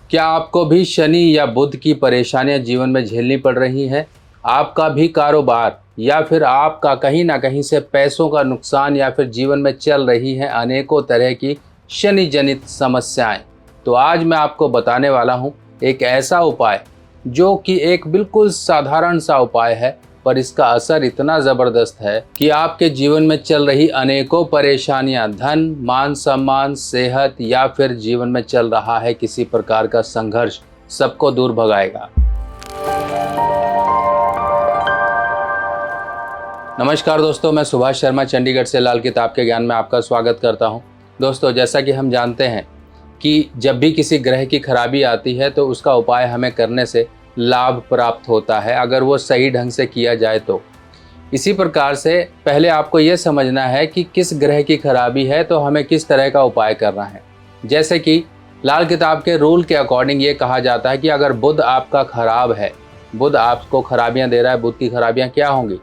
क्या आपको भी शनि या बुध की परेशानियां जीवन में झेलनी पड़ रही हैं? आपका भी कारोबार या फिर आपका कहीं ना कहीं से पैसों का नुकसान या फिर जीवन में चल रही हैं अनेकों तरह की शनि जनित समस्याएं। तो आज मैं आपको बताने वाला हूं एक ऐसा उपाय जो कि एक बिल्कुल साधारण सा उपाय है, पर इसका असर इतना ज़बरदस्त है कि आपके जीवन में चल रही अनेकों परेशानियां, धन, मान सम्मान, सेहत या फिर जीवन में चल रहा है किसी प्रकार का संघर्ष, सबको दूर भगाएगा। नमस्कार दोस्तों, मैं सुभाष शर्मा चंडीगढ़ से लाल किताब के ज्ञान में आपका स्वागत करता हूं। दोस्तों, जैसा कि हम जानते हैं कि जब भी किसी ग्रह की खराबी आती है तो उसका उपाय हमें करने से लाभ प्राप्त होता है, अगर वो सही ढंग से किया जाए तो। इसी प्रकार से पहले आपको ये समझना है कि किस ग्रह की खराबी है तो हमें किस तरह का उपाय करना है। जैसे कि लाल किताब के रूल के अकॉर्डिंग ये कहा जाता है कि अगर बुध आपका खराब है, बुध आपको खराबियां दे रहा है, बुध की खराबियां क्या होंगी?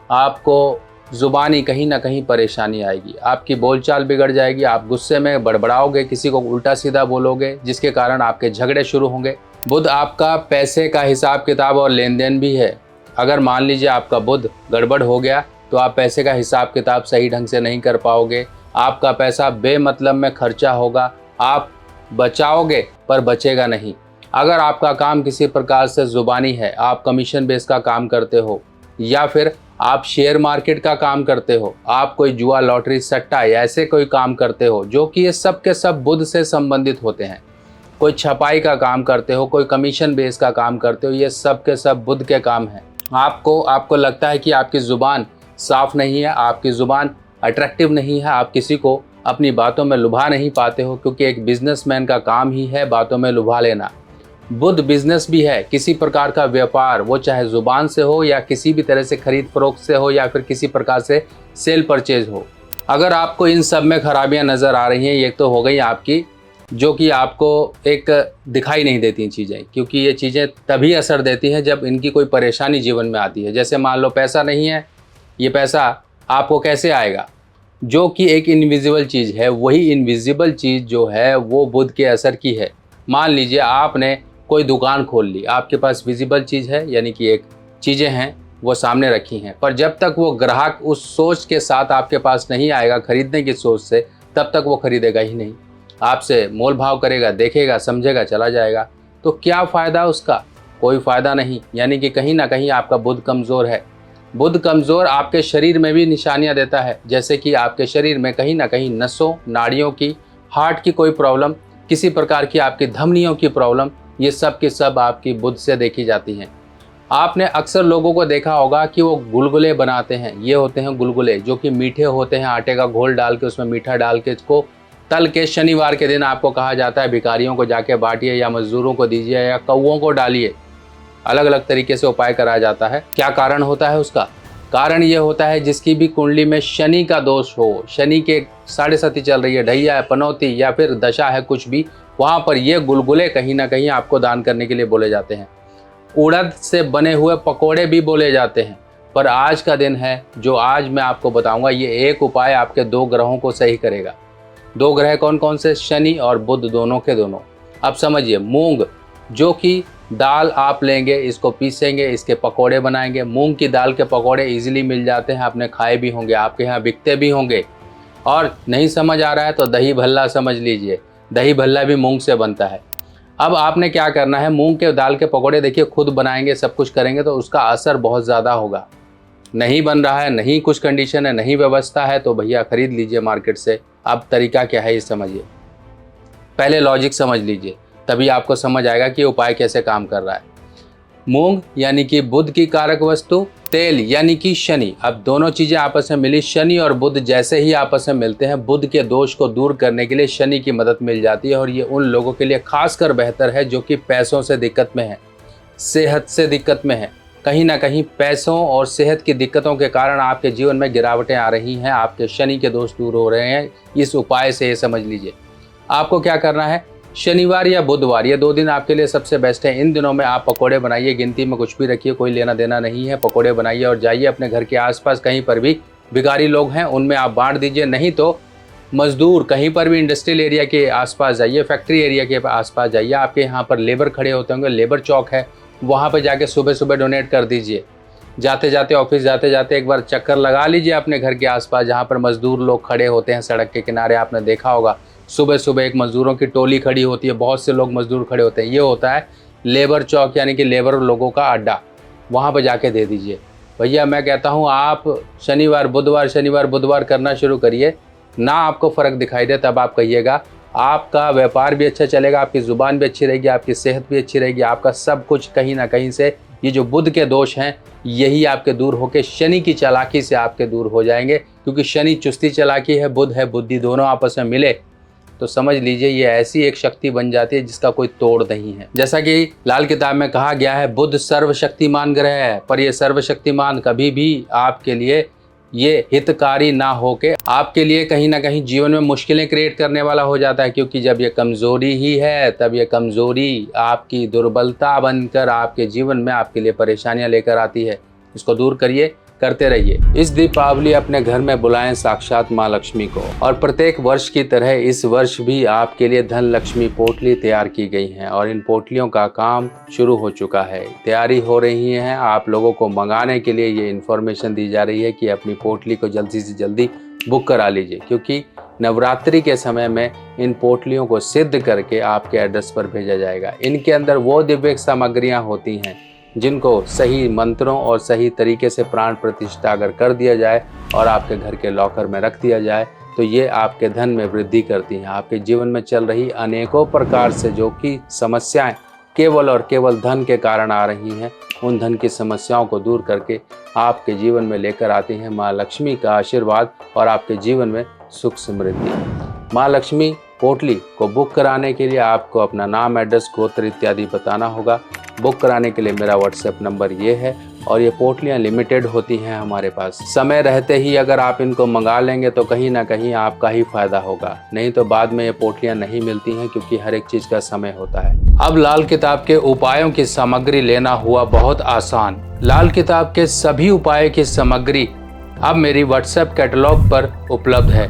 आपको ज़ुबानी कहीं ना कहीं परेशानी आएगी, आपकी बोलचाल बिगड़ जाएगी, आप गुस्से में बड़बड़ाओगे, किसी को उल्टा सीधा बोलोगे, जिसके कारण आपके झगड़े शुरू होंगे। बुध आपका पैसे का हिसाब किताब और लेन देन भी है। अगर मान लीजिए आपका बुध गड़बड़ हो गया तो आप पैसे का हिसाब किताब सही ढंग से नहीं कर पाओगे, आपका पैसा बेमतलब में खर्चा होगा, आप बचाओगे पर बचेगा नहीं। अगर आपका काम किसी प्रकार से ज़ुबानी है, आप कमीशन बेस का काम करते हो या फिर आप शेयर मार्केट का काम करते हो, आप कोई जुआ, लॉटरी, सट्टा या ऐसे कोई काम करते हो जो कि ये सब के सब बुध से संबंधित होते हैं, कोई छपाई का काम करते हो, कोई कमीशन बेस का काम करते हो, ये सब के सब बुध के काम हैं। आपको लगता है कि आपकी ज़ुबान साफ नहीं है, आपकी ज़ुबान अट्रैक्टिव नहीं है, आप किसी को अपनी बातों में लुभा नहीं पाते हो, क्योंकि एक बिजनेसमैन का काम ही है बातों में लुभा लेना। बुध बिजनेस भी है, किसी प्रकार का व्यापार, वो चाहे ज़ुबान से हो या किसी भी तरह से खरीद फरोख्त से हो या फिर किसी प्रकार से सेल परचेज हो। अगर आपको इन सब में खराबियां नज़र आ रही हैं, ये तो हो गई आपकी, जो कि आपको एक दिखाई नहीं देती चीज़ें, क्योंकि ये चीज़ें तभी असर देती हैं जब इनकी कोई परेशानी जीवन में आती है। जैसे मान लो पैसा नहीं है, ये पैसा आपको कैसे आएगा? जो कि एक इनविजिबल चीज़ है, वही इनविजिबल चीज़ जो है वो बुध के असर की है। मान लीजिए आपने कोई दुकान खोल ली, आपके पास विजिबल चीज़ है, यानी कि एक चीज़ें हैं वो सामने रखी हैं, पर जब तक वो ग्राहक उस सोच के साथ आपके पास नहीं आएगा, खरीदने की सोच से, तब तक वो खरीदेगा ही नहीं। आपसे मोल भाव करेगा, देखेगा, समझेगा, चला जाएगा। तो क्या फ़ायदा उसका? कोई फ़ायदा नहीं। यानी कि कहीं ना कहीं आपका बुध कमज़ोर है। बुध कमज़ोर आपके शरीर में भी निशानियां देता है, जैसे कि आपके शरीर में कहीं ना कहीं नसों, नाड़ियों की, हार्ट की कोई प्रॉब्लम, किसी प्रकार की आपकी धमनियों की प्रॉब्लम, ये सब की सब आपकी बुध से देखी जाती हैं। आपने अक्सर लोगों को देखा होगा कि वो गुलगुले बनाते हैं। ये होते हैं गुलगुले, जो कि मीठे होते हैं, आटे का घोल डाल के उसमें मीठा डाल के इसको तल के शनिवार के दिन आपको कहा जाता है भिखारियों को जाके बांटिए या मजदूरों को दीजिए या कौओं को डालिए। अलग अलग तरीके से उपाय कराया जाता है। क्या कारण होता है उसका? कारण ये होता है जिसकी भी कुंडली में शनि का दोष हो, शनि के 7.5 चल रही है, ढैया है, पनौती या फिर दशा है कुछ भी, वहाँ पर ये गुलगुले कहीं ना कहीं आपको दान करने के लिए बोले जाते हैं। उड़द से बने हुए पकोड़े भी बोले जाते हैं। पर आज का दिन है जो आज मैं आपको बताऊंगा, ये एक उपाय आपके 2 ग्रहों को सही करेगा। 2 ग्रह कौन कौन से? शनि और बुध, दोनों के दोनों। अब समझिए, मूंग, जो कि दाल आप लेंगे, इसको पीसेंगे, इसके पकोड़े बनाएंगे। मूंग की दाल के पकोड़े इजीली मिल जाते हैं, आपने खाए भी होंगे, आपके यहाँ बिकते भी होंगे। और नहीं समझ आ रहा है तो दही भल्ला समझ लीजिए, दही भल्ला भी मूंग से बनता है। अब आपने क्या करना है, मूंग के दाल के पकोड़े देखिए खुद बनाएंगे, सब कुछ करेंगे तो उसका असर बहुत ज़्यादा होगा। नहीं बन रहा है, नहीं कुछ कंडीशन है, नहीं व्यवस्था है, तो भैया खरीद लीजिए मार्केट से। अब तरीका क्या है ये समझिए, पहले लॉजिक समझ लीजिए, तभी आपको समझ आएगा कि उपाय कैसे काम कर रहा है। मूंग यानी कि बुध की कारक वस्तु, तेल यानी कि शनि। अब दोनों चीज़ें आपस में मिली, शनि और बुध जैसे ही आपस में मिलते हैं, बुध के दोष को दूर करने के लिए शनि की मदद मिल जाती है। और ये उन लोगों के लिए खासकर बेहतर है जो कि पैसों से दिक्कत में है, सेहत से दिक्कत में है। कहीं ना कहीं पैसों और सेहत की दिक्कतों के कारण आपके जीवन में गिरावटें आ रही हैं, आपके शनि के दोष दूर हो रहे हैं इस उपाय से, ये समझ लीजिए। आपको क्या करना है, शनिवार या बुधवार, ये 2 दिन आपके लिए सबसे बेस्ट है। इन दिनों में आप पकोड़े बनाइए, गिनती में कुछ भी रखिए, कोई लेना देना नहीं है। पकोड़े बनाइए और जाइए अपने घर के आसपास कहीं पर भी भिखारी लोग हैं उनमें आप बांट दीजिए। नहीं तो मजदूर कहीं पर भी इंडस्ट्रियल एरिया के आसपास जाइए, फैक्ट्री एरिया के आसपास जाइए, आपके यहाँ पर लेबर खड़े होते होंगे, लेबर चौक है, वहाँ पर जाके सुबह सुबह डोनेट कर दीजिए। जाते जाते ऑफिस जाते जाते एक बार चक्कर लगा लीजिए अपने घर के आसपास जहाँ पर मजदूर लोग खड़े होते हैं सड़क के किनारे। आपने देखा होगा सुबह सुबह एक मजदूरों की टोली खड़ी होती है, बहुत से लोग मजदूर खड़े होते हैं। ये होता है लेबर चौक, यानी कि लेबर लोगों का अड्डा। वहाँ पर जाके दे दीजिए। भैया मैं कहता हूँ आप शनिवार बुधवार करना शुरू करिए, ना आपको फ़र्क दिखाई दे तब आप कहिएगा। आपका व्यापार भी अच्छा चलेगा, आपकी ज़ुबान भी अच्छी रहेगी, आपकी सेहत भी अच्छी रहेगी, आपका सब कुछ कहीं ना कहीं से ये जो बुध के दोष हैं यही आपके दूर होके शनि की चालाकी से आपके दूर हो जाएंगे। क्योंकि शनि चुस्ती चालाकी है, बुध है बुद्धि, दोनों आपस में मिले तो समझ लीजिए ये ऐसी एक शक्ति बन जाती है जिसका कोई तोड़ नहीं है। जैसा कि लाल किताब में कहा गया है, बुध सर्वशक्तिमान ग्रह है, पर यह सर्वशक्तिमान कभी भी आपके लिए ये हितकारी ना होके आपके लिए कहीं ना कहीं जीवन में मुश्किलें क्रिएट करने वाला हो जाता है। क्योंकि जब ये कमज़ोरी ही है तब ये कमज़ोरी आपकी दुर्बलता बनकर आपके जीवन में आपके लिए परेशानियां लेकर आती है। इसको दूर करिए, करते रहिए। इस दीपावली अपने घर में बुलाएं साक्षात माँ लक्ष्मी को। और प्रत्येक वर्ष की तरह इस वर्ष भी आपके लिए धन लक्ष्मी पोटली तैयार की गई हैं और इन पोटलियों का काम शुरू हो चुका है, तैयारी हो रही है। आप लोगों को मंगाने के लिए ये इन्फॉर्मेशन दी जा रही है कि अपनी पोटली को जल्दी से जल्दी बुक करा लीजिए, क्योंकि नवरात्रि के समय में इन पोटलियों को सिद्ध करके आपके एड्रेस पर भेजा जाएगा। इनके अंदर वो दिव्य सामग्रियाँ होती हैं जिनको सही मंत्रों और सही तरीके से प्राण प्रतिष्ठा अगर कर दिया जाए और आपके घर के लॉकर में रख दिया जाए तो ये आपके धन में वृद्धि करती हैं। आपके जीवन में चल रही अनेकों प्रकार से जो कि समस्याएं केवल और केवल धन के कारण आ रही हैं, उन धन की समस्याओं को दूर करके आपके जीवन में लेकर आती हैं माँ लक्ष्मी का आशीर्वाद और आपके जीवन में सुख समृद्धि। माँ लक्ष्मी पोटली को बुक कराने के लिए आपको अपना नाम, एड्रेस, गोत्र इत्यादि बताना होगा। बुक कराने के लिए मेरा व्हाट्सएप नंबर ये है और ये पोटलियाँ लिमिटेड होती हैं हमारे पास। समय रहते ही अगर आप इनको मंगा लेंगे तो कहीं ना कहीं आपका ही फायदा होगा, नहीं तो बाद में ये पोटलियाँ नहीं मिलती हैं, क्योंकि हर एक चीज़ का समय होता है। अब लाल किताब के उपायों की सामग्री लेना हुआ बहुत आसान। लाल किताब के सभी उपायों की सामग्री अब मेरी व्हाट्सएप कैटलॉग पर उपलब्ध है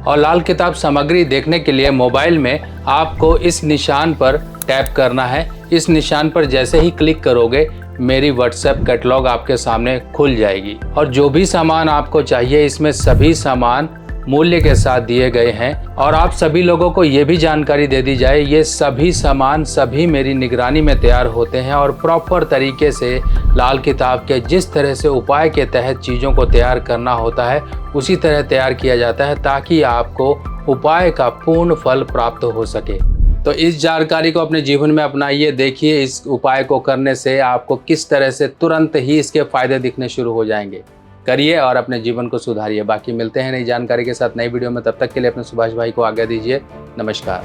और लाल किताब सामग्री देखने के लिए मोबाइल में आपको इस निशान पर टैप करना है। इस निशान पर जैसे ही क्लिक करोगे मेरी व्हाट्सएप कैटलॉग आपके सामने खुल जाएगी और जो भी सामान आपको चाहिए इसमें सभी सामान मूल्य के साथ दिए गए हैं। और आप सभी लोगों को ये भी जानकारी दे दी जाए, ये सभी सामान सभी मेरी निगरानी में तैयार होते हैं और प्रॉपर तरीके से लाल किताब के जिस तरह से उपाय के तहत चीज़ों को तैयार करना होता है उसी तरह तैयार किया जाता है, ताकि आपको उपाय का पूर्ण फल प्राप्त हो सके। तो इस जानकारी को अपने जीवन में अपनाइए, देखिए इस उपाय को करने से आपको किस तरह से तुरंत ही इसके फायदे दिखने शुरू हो जाएंगे। करिए और अपने जीवन को सुधारिए। बाकी मिलते हैं नई जानकारी के साथ नई वीडियो में, तब तक के लिए अपने सुभाष भाई को आज्ञा दीजिए। नमस्कार।